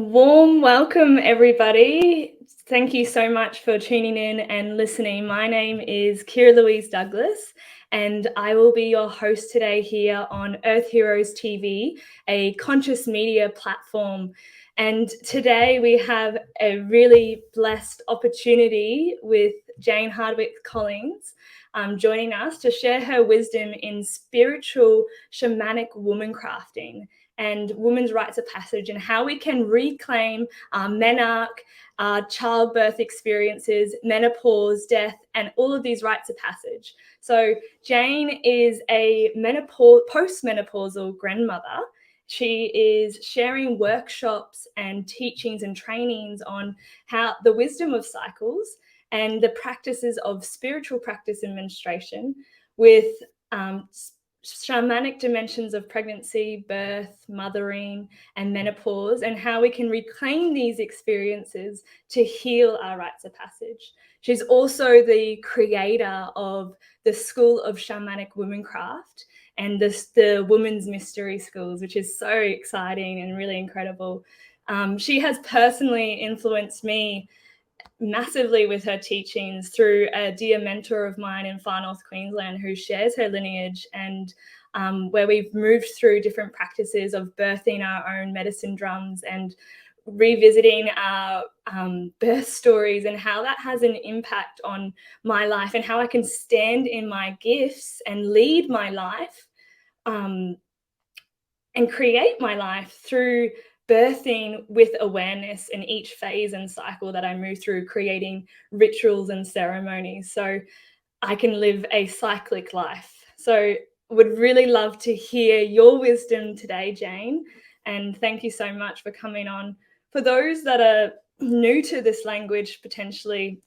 Warm welcome, everybody. Thank you so much for tuning in and listening. My name is Kiera Louise Douglas, and I will be your host today here on Earth Heroes TV, a conscious media platform. And today we have a really blessed opportunity with Jane Hardwicke Collings joining us to share her wisdom in spiritual shamanic womancrafting and women's rites of passage, and how we can reclaim our menarche, our childbirth experiences, menopause, death, and all of these rites of passage. So Jane is a postmenopausal grandmother. She is sharing workshops and teachings and trainings on how the wisdom of cycles and the practices of spiritual practice in menstruation with shamanic dimensions of pregnancy, birth, mothering, and menopause, and how we can reclaim these experiences to heal our rites of passage. She's also the creator of the School of Shamanic Womancraft and the Women's Mystery Schools, which is so exciting and really incredible. She has personally influenced me massively with her teachings through a dear mentor of mine in far north Queensland who shares her lineage, and where we've moved through different practices of birthing our own medicine drums and revisiting our birth stories, and how that has an impact on my life and how I can stand in my gifts and lead my life and create my life through birthing with awareness in each phase and cycle that I move through, creating rituals and ceremonies so I can live a cyclic life. So would really love to hear your wisdom today, Jane, and thank you so much for coming on. For those that are new to this language, potentially,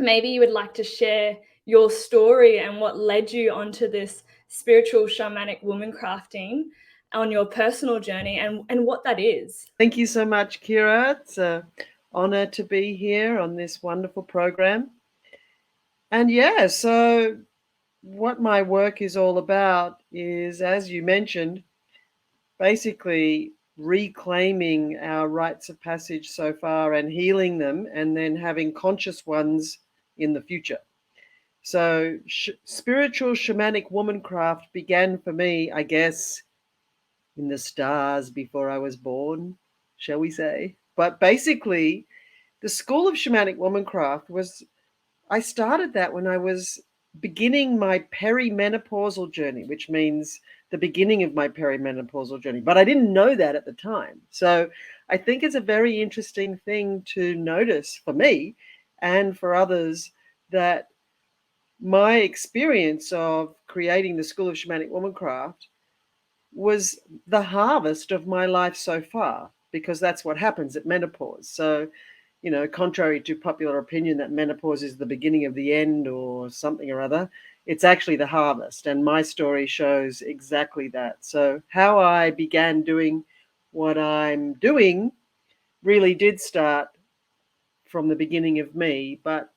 maybe you would like to share your story and what led you onto this spiritual shamanic womancrafting on your personal journey, and what that is. Thank you so much, Kiera. It's an honor to be here on this wonderful program. And yeah, so what my work is all about is, as you mentioned, basically reclaiming our rites of passage so far and healing them, and then having conscious ones in the future. So spiritual shamanic womancraft began for me, I guess, in the stars before I was born, shall we say. But basically, the School of Shamanic Womancraft I started that when I was beginning my perimenopausal journey, which means the beginning of my perimenopausal journey. But I didn't know that at the time. So I think it's a very interesting thing to notice for me and for others, that my experience of creating the School of Shamanic Womancraft was the harvest of my life so far, because that's what happens at menopause. So, contrary to popular opinion that menopause is the beginning of the end or something or other, it's actually the harvest. And my story shows exactly that. So how I began doing what I'm doing really did start from the beginning of me. But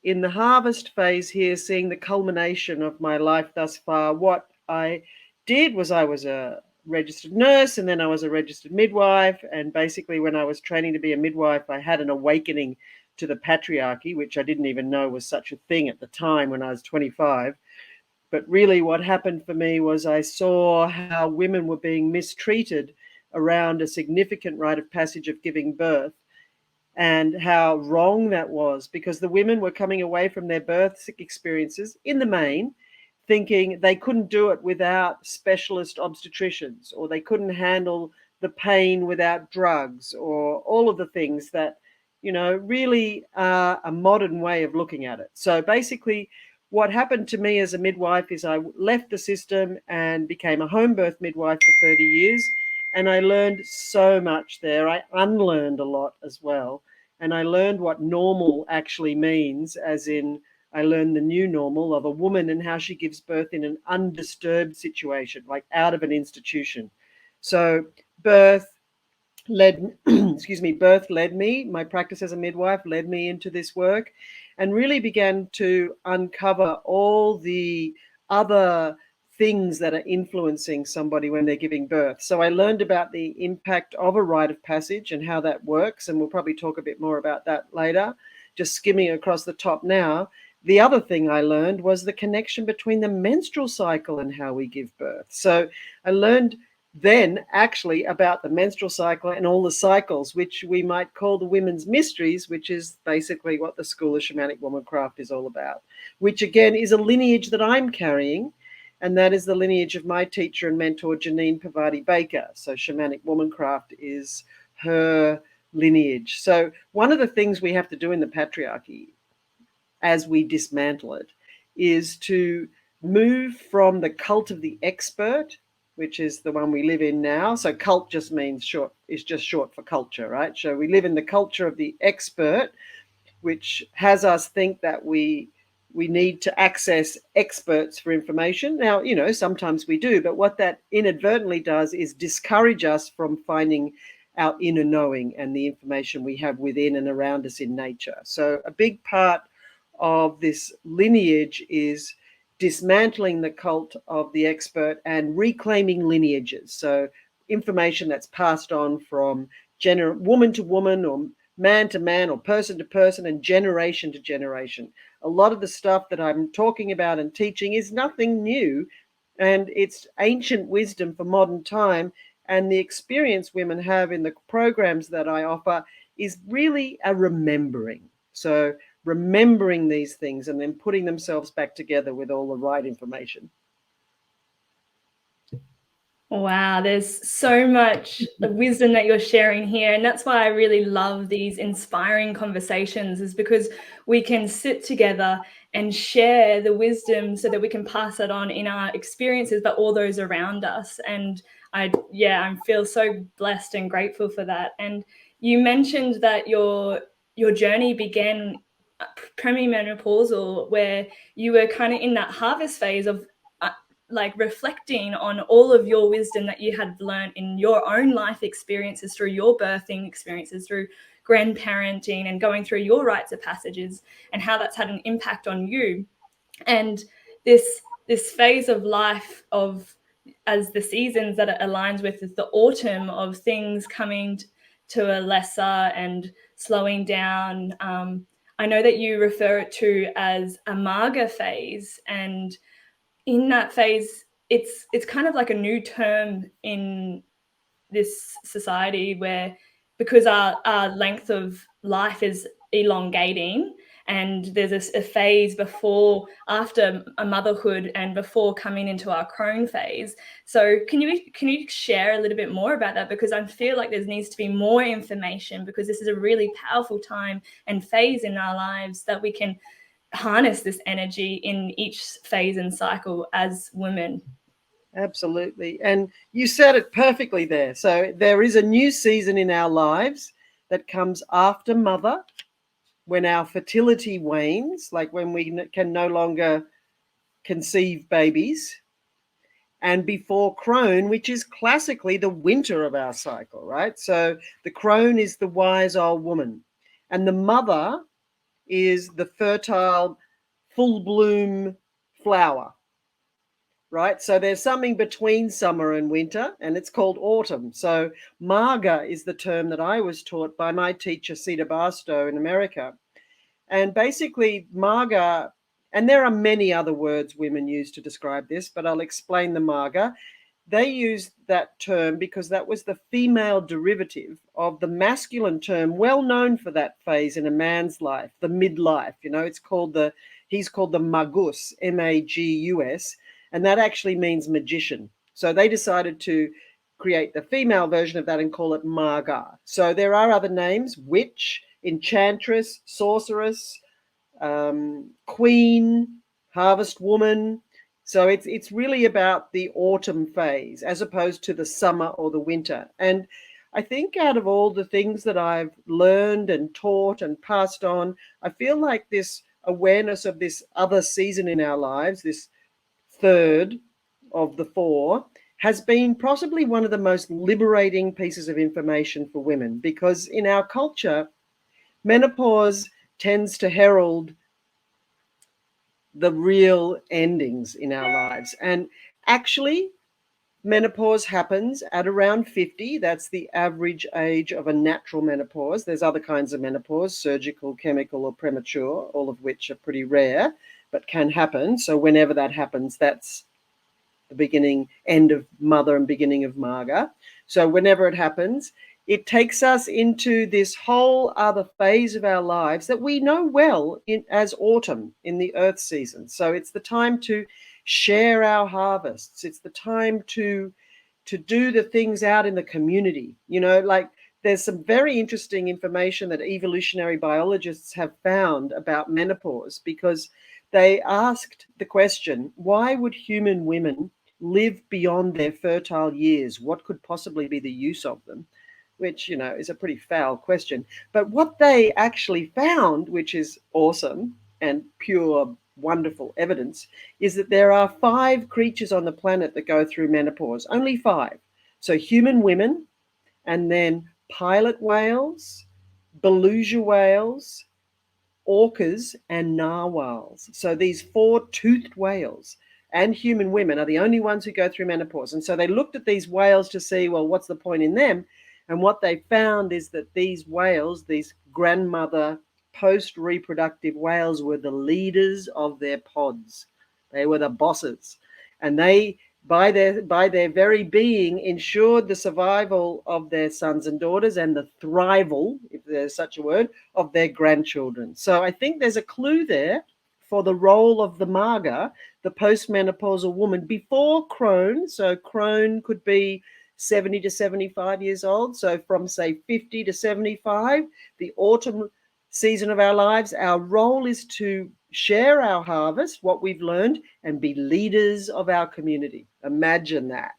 in the harvest phase here, seeing the culmination of my life thus far, what I did was I was a registered nurse, and then I was a registered midwife. And basically, when I was training to be a midwife, I had an awakening to the patriarchy, which I didn't even know was such a thing at the time when I was 25. But really what happened for me was I saw how women were being mistreated around a significant rite of passage of giving birth, and how wrong that was, because the women were coming away from their birth experiences in the main thinking they couldn't do it without specialist obstetricians, or they couldn't handle the pain without drugs, or all of the things that, really are a modern way of looking at it. So basically, what happened to me as a midwife is I left the system and became a home birth midwife for 30 years. And I learned so much there. I unlearned a lot as well. And I learned what normal actually means, as in I learned the new normal of a woman and how she gives birth in an undisturbed situation, like out of an institution. So birth led me, my practice as a midwife led me into this work, and really began to uncover all the other things that are influencing somebody when they're giving birth. So I learned about the impact of a rite of passage and how that works, and we'll probably talk a bit more about that later, just skimming across the top now. The other thing I learned was the connection between the menstrual cycle and how we give birth. So I learned then actually about the menstrual cycle and all the cycles, which we might call the women's mysteries, which is basically what the School of Shamanic Womancraft is all about, which again is a lineage that I'm carrying, and that is the lineage of my teacher and mentor, Janine Pavati Baker. So Shamanic Womancraft is her lineage. So one of the things we have to do in the patriarchy as we dismantle it is to move from the cult of the expert, which is the one we live in now. So cult just means short, is just short for culture, right? So we live in the culture of the expert, which has us think that we need to access experts for information. Now, you know, sometimes we do, but what that inadvertently does is discourage us from finding our inner knowing and the information we have within and around us in nature. So a big part of this lineage is dismantling the cult of the expert and reclaiming lineages. So information that's passed on from woman to woman, or man to man, or person to person, and generation to generation. A lot of the stuff that I'm talking about and teaching is nothing new, and it's ancient wisdom for modern time. And the experience women have in the programs that I offer is really a remembering. So remembering these things and then putting themselves back together with all the right information. Wow, there's so much wisdom that you're sharing here. And that's why I really love these inspiring conversations, is because we can sit together and share the wisdom so that we can pass it on in our experiences, but all those around us. And I feel so blessed and grateful for that. And you mentioned that your journey began perimenopausal, where you were kind of in that harvest phase of like reflecting on all of your wisdom that you had learned in your own life experiences, through your birthing experiences, through grandparenting, and going through your rites of passages, and how that's had an impact on you. And this phase of life, of as the seasons that it aligns with, is the autumn of things coming to a lesser and slowing down. I know that you refer it to as a Maga phase, and in that phase, it's kind of like a new term in this society, where because our length of life is elongating, and there's a phase before, after a motherhood, and before coming into our crone phase. So can you share a little bit more about that? Because I feel like there needs to be more information, because this is a really powerful time and phase in our lives that we can harness this energy in each phase and cycle as women. Absolutely. And you said it perfectly there. So there is a new season in our lives that comes after mother, when our fertility wanes, like when we can no longer conceive babies, and before crone, which is classically the winter of our cycle, right? So the crone is the wise old woman, and the mother is the fertile, full bloom flower, right? So there's something between summer and winter, and it's called autumn. So Maga is the term that I was taught by my teacher, Cedar Barstow, in America. And basically Maga, and there are many other words women use to describe this, but I'll explain the Maga. They used that term because that was the female derivative of the masculine term well known for that phase in a man's life, the midlife. You know, he's called the Magus, Magus, and that actually means magician. So they decided to create the female version of that and call it Maga. So there are other names: witch, enchantress, sorceress, queen, harvest woman. So it's really about the autumn phase as opposed to the summer or the winter. And I think out of all the things that I've learned and taught and passed on, I feel like this awareness of this other season in our lives, this third of the four, has been possibly one of the most liberating pieces of information for women, because in our culture, menopause tends to herald the real endings in our lives. And Actually, menopause happens at around 50. That's the average age of a natural menopause. There's other kinds of menopause, surgical, chemical, or premature, all of which are pretty rare, but can happen. So whenever that happens, that's the beginning, end of mother and beginning of Maga. So whenever it happens, it takes us into this whole other phase of our lives that we know well as autumn in the earth season. So it's the time to share our harvests. It's the time to do the things out in the community. Like there's some very interesting information that evolutionary biologists have found about menopause, because they asked the question, why would human women live beyond their fertile years? What could possibly be the use of them? Which, is a pretty foul question. But what they actually found, which is awesome and pure, wonderful evidence, is that there are 5 creatures on the planet that go through menopause. Only 5. So human women, and then pilot whales, beluga whales, orcas, and narwhals. So these 4 toothed whales and human women are the only ones who go through menopause. And so they looked at these whales to see, well, what's the point in them? And what they found is that these whales, these grandmother post-reproductive whales, were the leaders of their pods. They were the bosses. And they, by their very being, ensured the survival of their sons and daughters and the thrival, if there's such a word, of their grandchildren. So I think there's a clue there for the role of the Maga, the postmenopausal woman, before crone. So crone could be 70 to 75 years old. So from, say, 50 to 75, the autumn season of our lives, our role is to share our harvest, what we've learned, and be leaders of our community. Imagine that.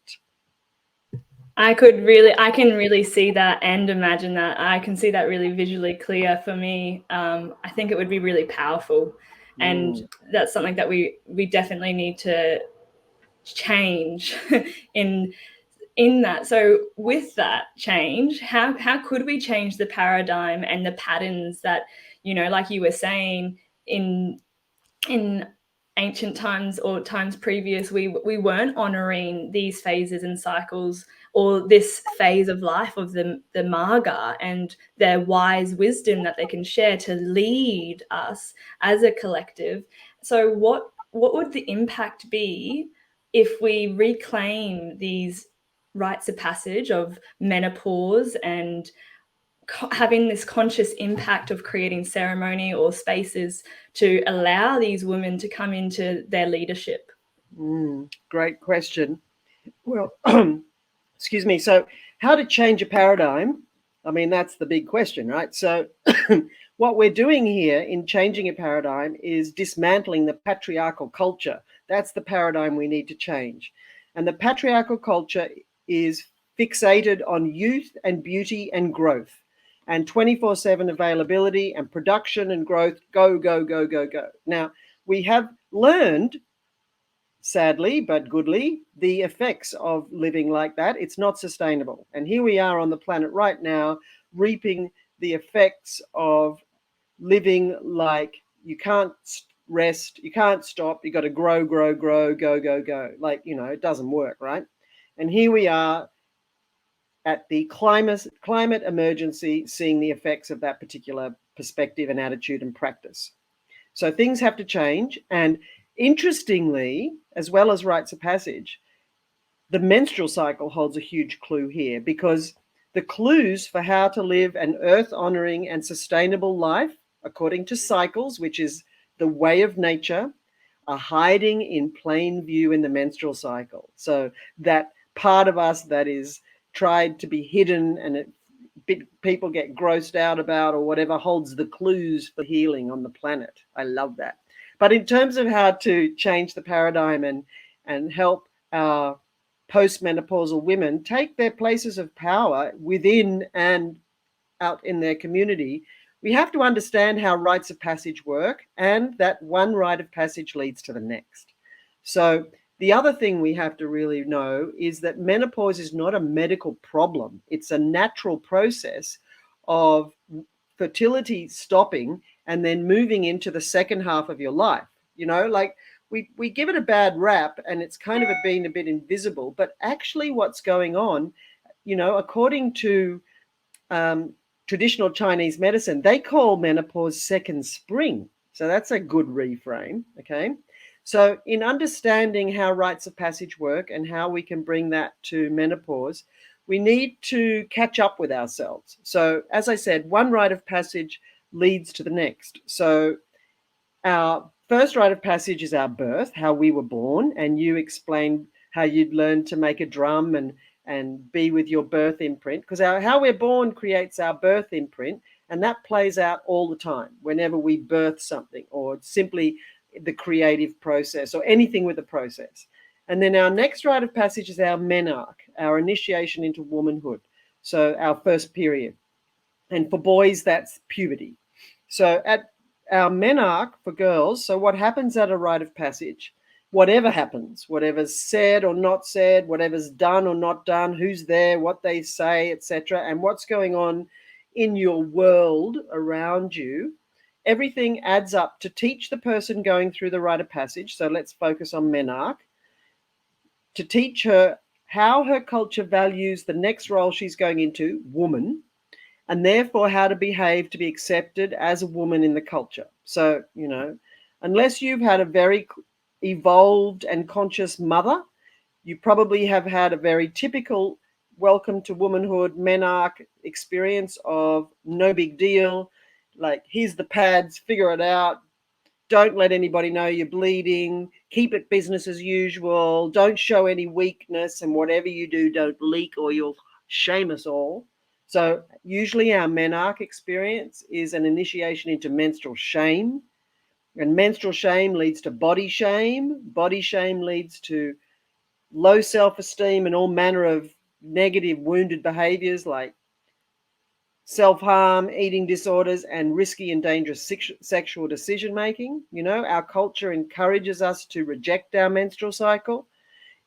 I can really see that and imagine that. I can see that really visually clear for me. I think it would be really powerful. And that's something that we definitely need to change in that. So with that change, how could we change the paradigm and the patterns that, like you were saying, in ancient times or times previous, we weren't honoring these phases and cycles, or this phase of life of the Maga and their wise wisdom that they can share to lead us as a collective. So what would the impact be if we reclaim these rites of passage of menopause and having this conscious impact of creating ceremony or spaces to allow these women to come into their leadership? Great question. Well, excuse me. So how to change a paradigm? I mean, that's the big question, right? So what we're doing here in changing a paradigm is dismantling the patriarchal culture. That's the paradigm we need to change. And the patriarchal culture is fixated on youth and beauty and growth, and 24/7 availability and production and growth. Go, go, go, go, go. Now, we have learned, sadly but goodly, the effects of living like that. It's not sustainable. And here we are on the planet right now, reaping the effects of living like you can't rest, you can't stop, you got to grow, grow, grow, go, go, go. Like, it doesn't work, right? And here we are at the climate emergency, seeing the effects of that particular perspective and attitude and practice. So things have to change. And interestingly, as well as rites of passage, the menstrual cycle holds a huge clue here, because the clues for how to live an earth-honoring and sustainable life according to cycles, which is the way of nature, are hiding in plain view in the menstrual cycle. So that part of us that is tried to be hidden and people get grossed out about or whatever, holds the clues for healing on the planet. I love that. But in terms of how to change the paradigm and help our postmenopausal women take their places of power within and out in their community, we have to understand how rites of passage work, and that one rite of passage leads to the next. So the other thing we have to really know is that menopause is not a medical problem. It's a natural process of fertility stopping and then moving into the second half of your life. Like we give it a bad rap, and it's kind of been a bit invisible. But actually, what's going on, according to traditional Chinese medicine, they call menopause second spring. So that's a good reframe. Okay. So, in understanding how rites of passage work and how we can bring that to menopause, we need to catch up with ourselves. So, as I said, one rite of passage leads to the next. So, our first rite of passage is our birth, how we were born, and you explained how you'd learned to make a drum and be with your birth imprint, because how we're born creates our birth imprint, and that plays out all the time whenever we birth something, or simply the creative process, or anything with a process. And then our next rite of passage is our menarche, our initiation into womanhood, so our first period. And for boys, that's puberty. So at our menarche for girls, so what happens at a rite of passage, whatever happens, whatever's said or not said, whatever's done or not done, who's there, what they say, etc., and what's going on in your world around you, everything adds up to teach the person going through the rite of passage. So let's focus on menarche, to teach her how her culture values the next role she's going into, woman, and therefore how to behave to be accepted as a woman in the culture. So, unless you've had a very evolved and conscious mother, you probably have had a very typical welcome to womanhood menarche experience of no big deal, like here's the pads, figure it out, don't let anybody know you're bleeding, keep it business as usual, don't show any weakness, and whatever you do, don't leak or you'll shame us all. So usually our menarche experience is an initiation into menstrual shame, and menstrual shame leads to body shame. Body shame leads to low self-esteem and all manner of negative wounded behaviors like self-harm, eating disorders, and risky and dangerous sexual decision-making. Our culture encourages us to reject our menstrual cycle.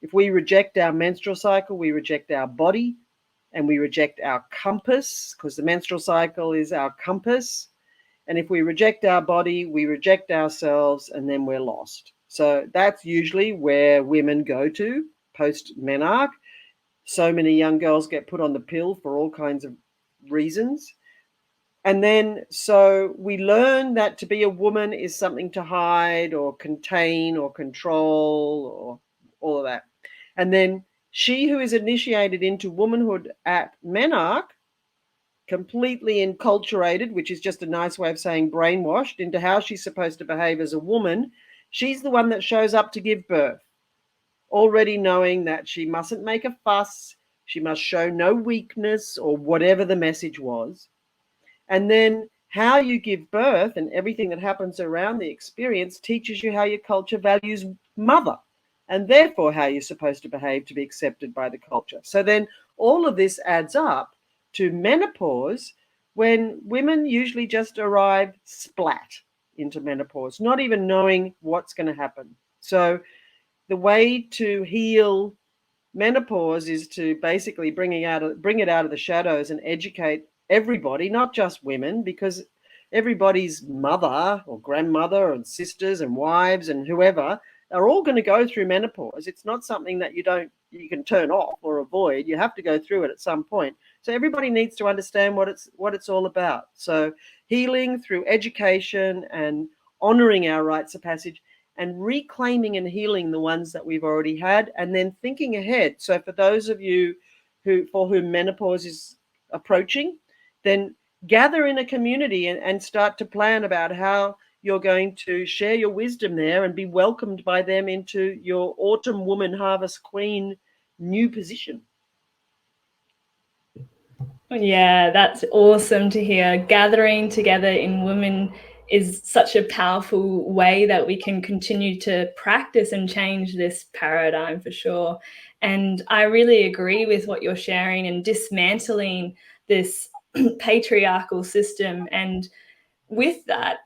If we reject our menstrual cycle, we reject our body, and we reject our compass, because the menstrual cycle is our compass. And if we reject our body, we reject ourselves, and then we're lost. So that's usually where women go to post-menarche. So many young girls get put on the pill for all kinds of reasons. And then so we learn that to be a woman is something to hide or contain or control or all of that. And then she who is initiated into womanhood at menarche, completely enculturated, which is just a nice way of saying brainwashed into how she's supposed to behave as a woman, she's the one that shows up to give birth, already knowing that she mustn't make a fuss, she must show no weakness or whatever the message was. And then how you give birth and everything that happens around the experience teaches you how your culture values mother, and therefore how you're supposed to behave to be accepted by the culture. So then all of this adds up to menopause, when women usually just arrive splat into menopause, not even knowing what's going to happen. So the way to heal menopause is to basically bring it out of the shadows and educate everybody, not just women, because everybody's mother or grandmother and sisters and wives and whoever are all going to go through menopause. It's not something that you can turn off or avoid. You have to go through it at some point. So everybody needs to understand what it's all about. So healing through education and honoring our rites of passage, and reclaiming and healing the ones that we've already had, and then thinking ahead. So for those of you for whom menopause is approaching, then gather in a community and start to plan about how you're going to share your wisdom there and be welcomed by them into your autumn woman harvest queen new position. Yeah, that's awesome to hear. Gathering together in women is such a powerful way that we can continue to practice and change this paradigm for sure. And I really agree with what you're sharing and dismantling this patriarchal system. And with that,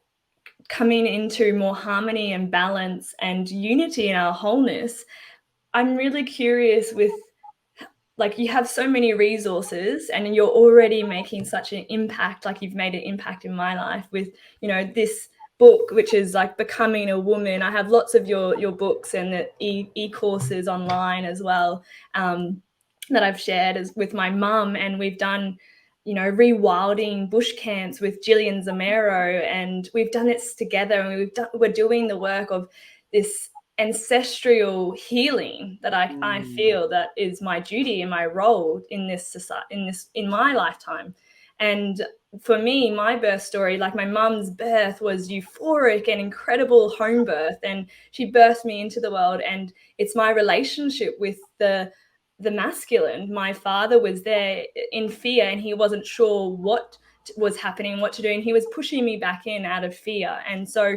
coming into more harmony and balance and unity in our wholeness. I'm really curious with, like, you have so many resources and you're already making such an impact, like you've made an impact in my life with, this book, which is like Becoming a Woman. I have lots of your books and the e-courses online as well, that I've shared with my mum, and we've done, you know, rewilding bush camps with Gillian Zamero, and we've done this together, and we're doing the work of this ancestral healing that I feel that is my duty and my role in this society, in my lifetime. And for me, my birth story, like my mum's birth, was euphoric and incredible home birth, and she birthed me into the world. And it's my relationship with the masculine. My father was there in fear, and he wasn't sure what was happening, what to do, and he was pushing me back in out of fear. And so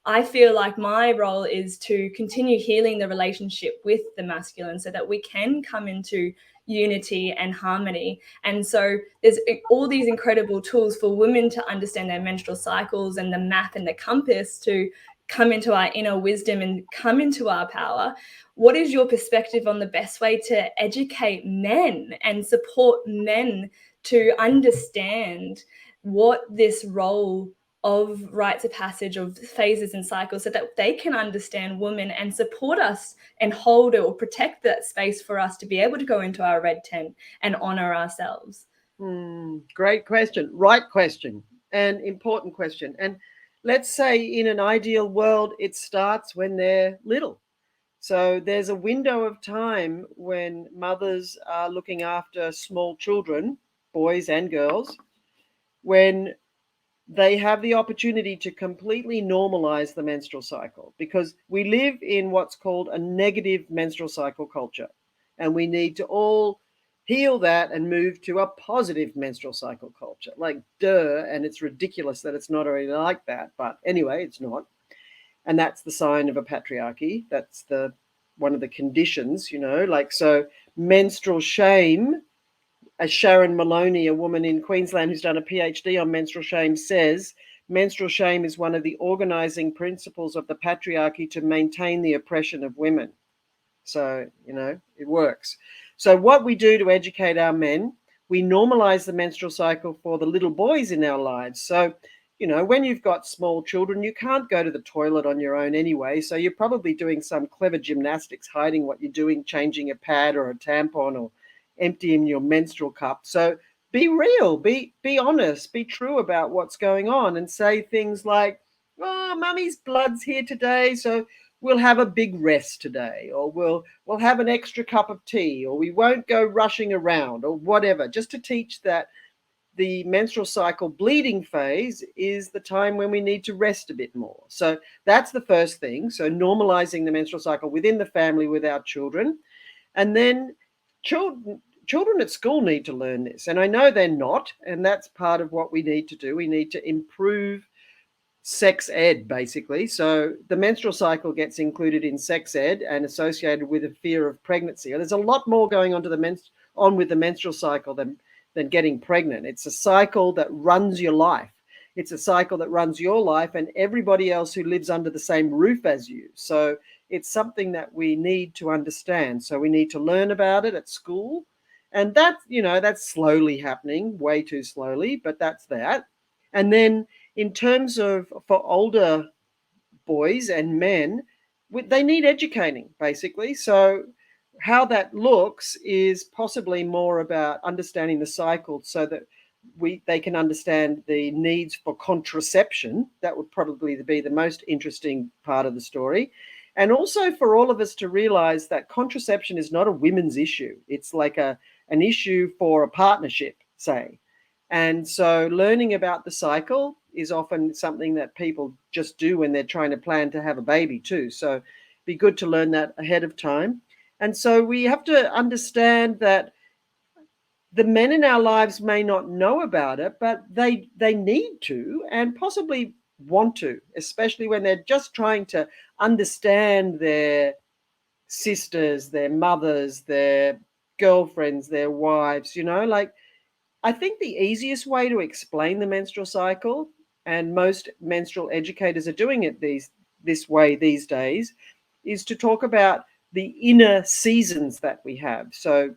I feel like my role is to continue healing the relationship with the masculine so that we can come into unity and harmony. And so there's all these incredible tools for women to understand their menstrual cycles, and the map and the compass to come into our inner wisdom and come into our power. What is your perspective on the best way to educate men and support men to understand what this role of rites of passage, of phases and cycles, so that they can understand women and support us and hold or protect that space for us to be able to go into our red tent and honor ourselves? Great question. Right question. And important question. And let's say in an ideal world, it starts when they're little. So there's a window of time when mothers are looking after small children, boys and girls, when they have the opportunity to completely normalize the menstrual cycle, because we live in what's called a negative menstrual cycle culture, and we need to all heal that and move to a positive menstrual cycle culture. Like, duh, and it's ridiculous that it's not already like that, but anyway, it's not. And that's the sign of a patriarchy. That's the one of the conditions, you know, like, so menstrual shame, as Sharon Maloney, a woman in Queensland who's done a PhD on menstrual shame, says, menstrual shame is one of the organizing principles of the patriarchy to maintain the oppression of women. So, you know, it works. So what we do to educate our men, we normalize the menstrual cycle for the little boys in our lives. So, you know, when you've got small children, you can't go to the toilet on your own anyway. So you're probably doing some clever gymnastics, hiding what you're doing, changing a pad or a tampon, or emptying your menstrual cup. So be real, be honest, be true about what's going on, and say things like, oh, mummy's blood's here today, so we'll have a big rest today, or we'll have an extra cup of tea, or we won't go rushing around, or whatever, just to teach that the menstrual cycle bleeding phase is the time when we need to rest a bit more. So that's the first thing. So normalizing the menstrual cycle within the family with our children. And then children at school need to learn this. And I know they're not, and that's part of what we need to do. We need to improve sex ed, basically. So the menstrual cycle gets included in sex ed and associated with a fear of pregnancy. There's a lot more going on with the menstrual cycle than getting pregnant. It's a cycle that runs your life. It's a cycle that runs your life and everybody else who lives under the same roof as you. So it's something that we need to understand. So we need to learn about it at school. And that, you know, that's slowly happening, way too slowly, but that's that. And then in terms of for older boys and men, they need educating, basically. So how that looks is possibly more about understanding the cycle, so that they can understand the needs for contraception. That would probably be the most interesting part of the story. And also for all of us to realize that contraception is not a women's issue. It's like an issue for a partnership, say. And so learning about the cycle is often something that people just do when they're trying to plan to have a baby too. So be good to learn that ahead of time. And so we have to understand that the men in our lives may not know about it, but they need to, and possibly want to, especially when they're just trying to understand their sisters, their mothers, their girlfriends, their wives, you know, like, I think the easiest way to explain the menstrual cycle, and most menstrual educators are doing it this way these days, is to talk about the inner seasons that we have. So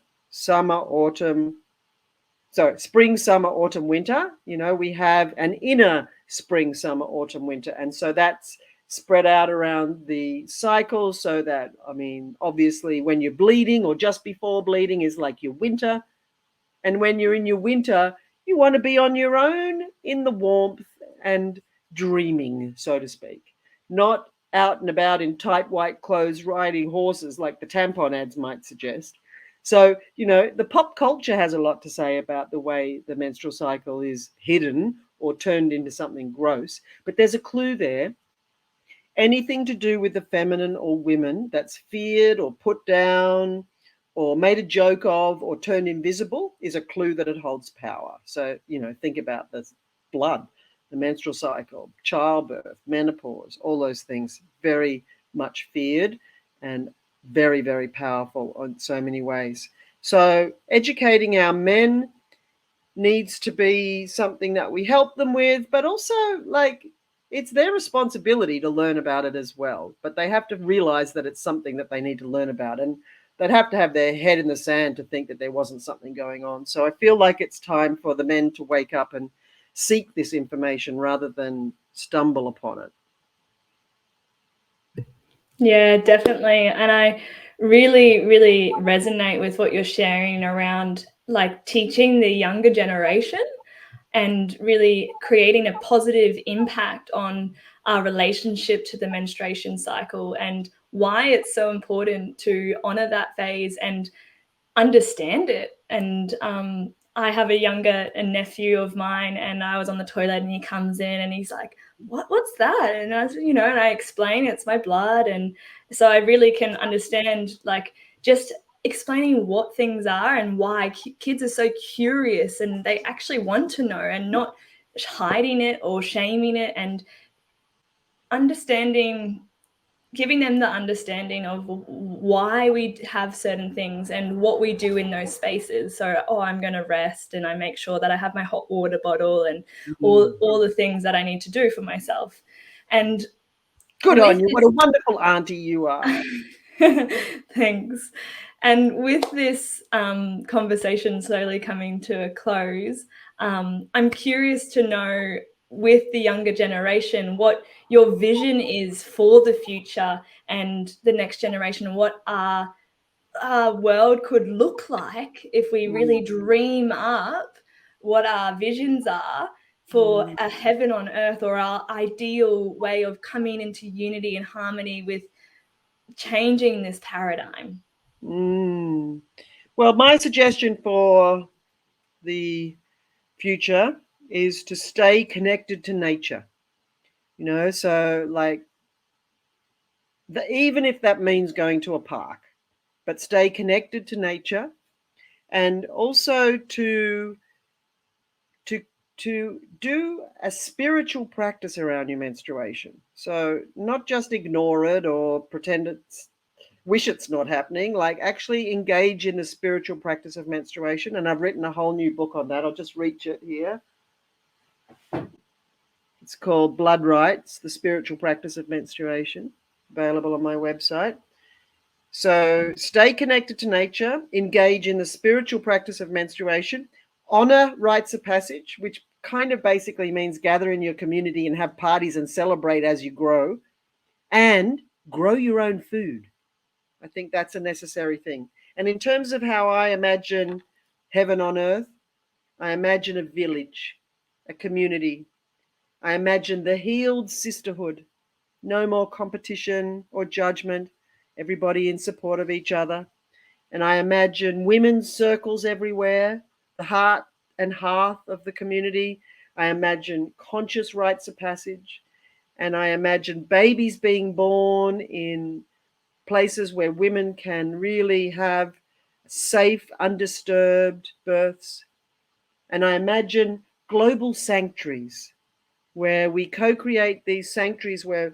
spring, summer, autumn, winter, you know, we have an inner spring, summer, autumn, winter. And so that's spread out around the cycle, so that, I mean, obviously when you're bleeding or just before bleeding is like your winter. And when you're in your winter, you want to be on your own in the warmth and dreaming, so to speak, not out and about in tight white clothes riding horses like the tampon ads might suggest. So, you know, the pop culture has a lot to say about the way the menstrual cycle is hidden or turned into something gross. But there's a clue there. Anything to do with the feminine or women that's feared or put down or made a joke of or turned invisible is a clue that it holds power. So, you know, think about the blood, the menstrual cycle, childbirth, menopause, all those things, very much feared and very, very powerful in so many ways. So educating our men needs to be something that we help them with, but also, like, it's their responsibility to learn about it as well. But they have to realize that it's something that they need to learn about, and they'd have to have their head in the sand to think that there wasn't something going on. So I feel like it's time for the men to wake up and seek this information rather than stumble upon it. Yeah, definitely. And I really, really resonate with what you're sharing around like teaching the younger generation and really creating a positive impact on our relationship to the menstruation cycle and why it's so important to honor that phase and understand it. And I have a nephew of mine, and I was on the toilet and he comes in and he's like, what's that? And I was, you know, and I explain it's my blood. And so I really can understand, like, just explaining what things are and why kids are so curious and they actually want to know and not hiding it or shaming it, and understanding, giving them the understanding of why we have certain things and what we do in those spaces. So, oh, I'm going to rest, and I make sure that I have my hot water bottle and all the things that I need to do for myself. And good on you. What a wonderful auntie you are. Thanks. And with this conversation slowly coming to a close, I'm curious to know, with the younger generation, what your vision is for the future and the next generation, what our world could look like if we really dream up what our visions are for a heaven on earth, or our ideal way of coming into unity and harmony with changing this paradigm. Well, my suggestion for the future is to stay connected to nature. You know, so like even if that means going to a park, but stay connected to nature, and also to to do a spiritual practice around your menstruation. So not just ignore it or pretend wish it's not happening, like actually engage in the spiritual practice of menstruation. And I've written a whole new book on that. I'll just reach it here. It's called Blood Rites, the Spiritual Practice of Menstruation, available on my website. So stay connected to nature, engage in the spiritual practice of menstruation, honor rites of passage, which kind of basically means gather in your community and have parties and celebrate as you grow, and grow your own food. I think that's a necessary thing. And in terms of how I imagine heaven on earth, I imagine a village, a community. I imagine the healed sisterhood, no more competition or judgment, everybody in support of each other. And I imagine women's circles everywhere, the heart and hearth of the community. I imagine conscious rites of passage. And I imagine babies being born in places where women can really have safe, undisturbed births. And I imagine global sanctuaries where we co-create these sanctuaries where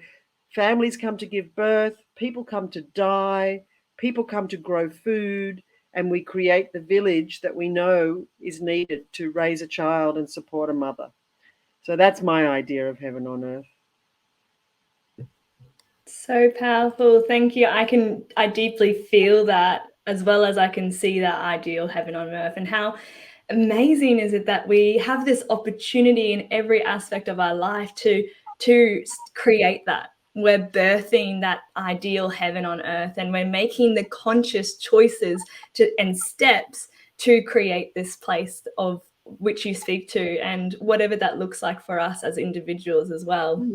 families come to give birth, people come to die, people come to grow food, and we create the village that we know is needed to raise a child and support a mother. So that's my idea of heaven on earth. So powerful. Thank you. I deeply feel that, as well as I can see that ideal heaven on earth, and how amazing is it that we have this opportunity in every aspect of our life to create that. We're birthing that ideal heaven on earth, and we're making the conscious choices and steps to create this place of which you speak to, and whatever that looks like for us as individuals as well.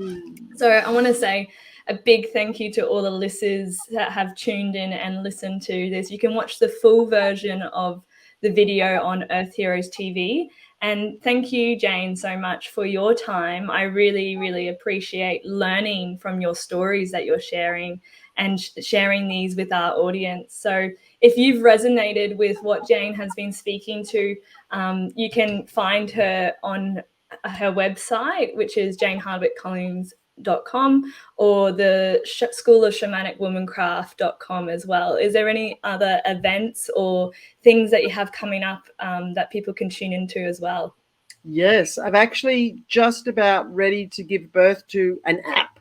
So I want to say a big thank you to all the listeners that have tuned in and listened to this. You can watch the full version of the video on Earth Heroes TV. And thank you, Jane, so much for your time. I really, really appreciate learning from your stories that you're sharing and sharing these with our audience. So if you've resonated with what Jane has been speaking to, you can find her on her website, which is janehardwickecollings.com, or the School of Shamanic Womancraft.com as well. Is there any other events or things that you have coming up that people can tune into as well? Yes, I'm actually just about ready to give birth to an app,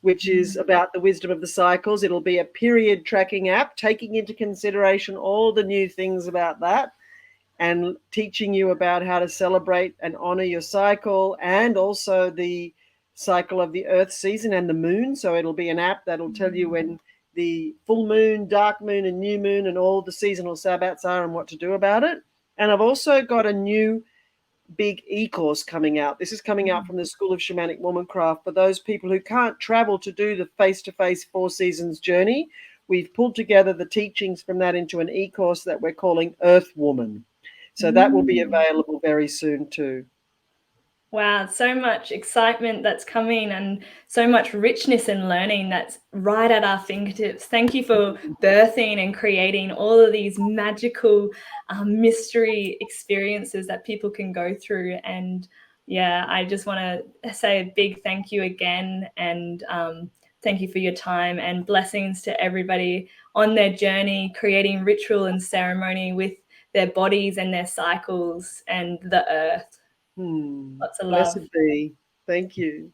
which is about the wisdom of the cycles. It'll be a period tracking app, taking into consideration all the new things about that and teaching you about how to celebrate and honor your cycle, and also the cycle of the earth season and the moon. So it'll be an app that'll tell you when the full moon, dark moon, and new moon and all the seasonal sabbats are and what to do about it. And I've also got a new big e-course coming out. This is coming out from the School of Shamanic Womancraft for those people who can't travel to do the face-to-face 4 seasons journey. We've pulled together the teachings from that into an e-course that we're calling Earth Woman. So that will be available very soon too. Wow, so much excitement that's coming and so much richness and learning that's right at our fingertips. Thank you for birthing and creating all of these magical mystery experiences that people can go through. And yeah, I just want to say a big thank you again, and thank you for your time, and blessings to everybody on their journey, creating ritual and ceremony with their bodies and their cycles and the earth. Lots of love. Blessed be. Thank you.